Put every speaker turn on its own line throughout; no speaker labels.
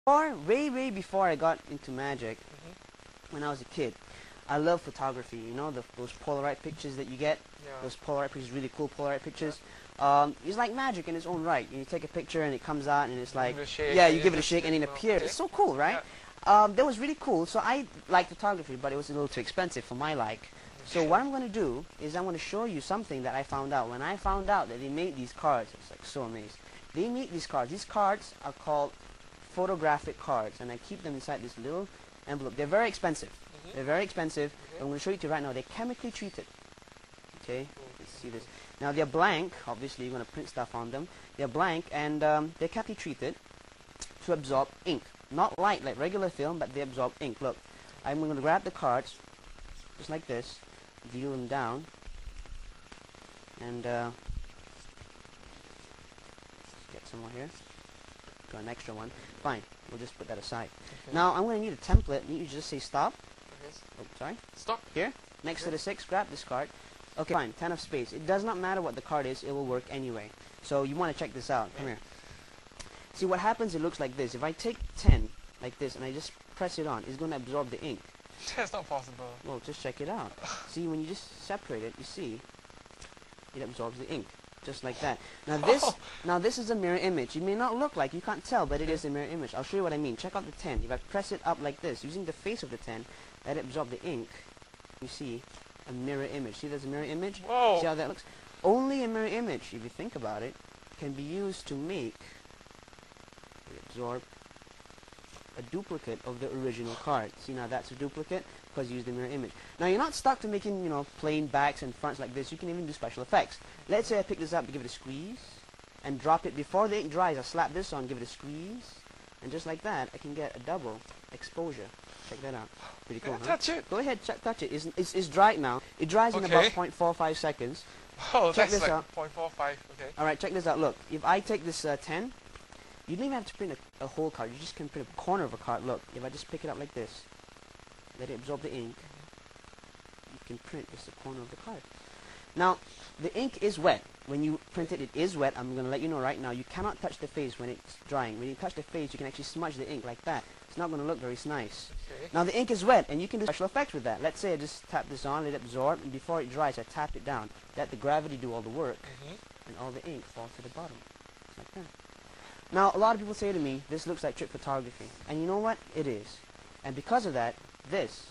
Way before I got into magic, when I was a kid, I love photography. You know, those Polaroid pictures that you get.
Yeah.
Those Polaroid pictures, really cool Polaroid pictures. It's like magic in its own right. You take a picture and it comes out and it's like, yeah, you give it a shake and it appears. It's so cool, right?
Yeah.
That was really cool. So I like photography, but it was a little too expensive for my like. So what I'm going to do is I'm going to show you something that I found out. When I found out that they made these cards, I was like so amazed. They make these cards. These cards are called photographic cards, and I keep them inside this little envelope. They're very expensive. They're very expensive. I'm going to show you right now. They're chemically treated. Okay, let's see this. Now they're blank. Obviously, you're going to print stuff on them. They're blank, and they're chemically treated to absorb ink. Not light like regular film, but they absorb ink. Look, I'm going to grab the cards just like this, deal them down, and get some more here. Got an extra one. Fine, we'll just put that aside.
Okay.
Now I'm going to need a template. You just say stop.
Okay.
Oh, sorry.
Stop.
Here, next to the 6, grab this card. Okay, fine, 10 of spades. It does not matter what the card is, it will work anyway. So you want to check this out. Come here. See what happens, it looks like this. If I take 10 like this and I just press it on, it's going to absorb the ink.
That's not possible.
Well, just check it out. See, when you just separate it, you see, it absorbs the ink. Just like that. Now this is a mirror image. It may not look like, you can't tell, but it is a mirror image. I'll show you what I mean. Check out the 10. If I press it up like this, using the face of the 10, that absorb the ink, you see a mirror image. See, there's a mirror image?
Whoa.
See how that looks? Only a mirror image, if you think about it, can be used to make, absorb a duplicate of the original card. See, now that's a duplicate because you use the mirror image. Now you're not stuck to making, you know, plain backs and fronts like this. You can even do special effects. Let's say I pick this up, give it a squeeze, and drop it before the ink dries. I slap this on, give it a squeeze, and just like that, I can get a double exposure. Check that out. Pretty cool, huh?
Touch it.
Go ahead, touch it. It's dried now. It dries in about 0.45 seconds.
Oh,
check
that's
this
like
out.
0.45. Okay.
All right, check this out. Look, if I take this 10, you don't even have to print a whole card. You just can print a corner of a card. Look, if I just pick it up like this, let it absorb the ink, you can print just a corner of the card. Now, the ink is wet. When you print it, it is wet. I'm going to let you know right now, you cannot touch the face when it's drying. When you touch the face, you can actually smudge the ink like that. It's not going to look very nice.
Okay.
Now, the ink is wet, and you can do special effects with that. Let's say I just tap this on, let it absorb, and before it dries, I tap it down. Let the gravity do all the work, and all the ink falls to the bottom. Like that. Now, a lot of people say to me, this looks like trick photography. And you know what? It is. And because of that, this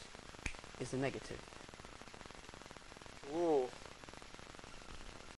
is the negative.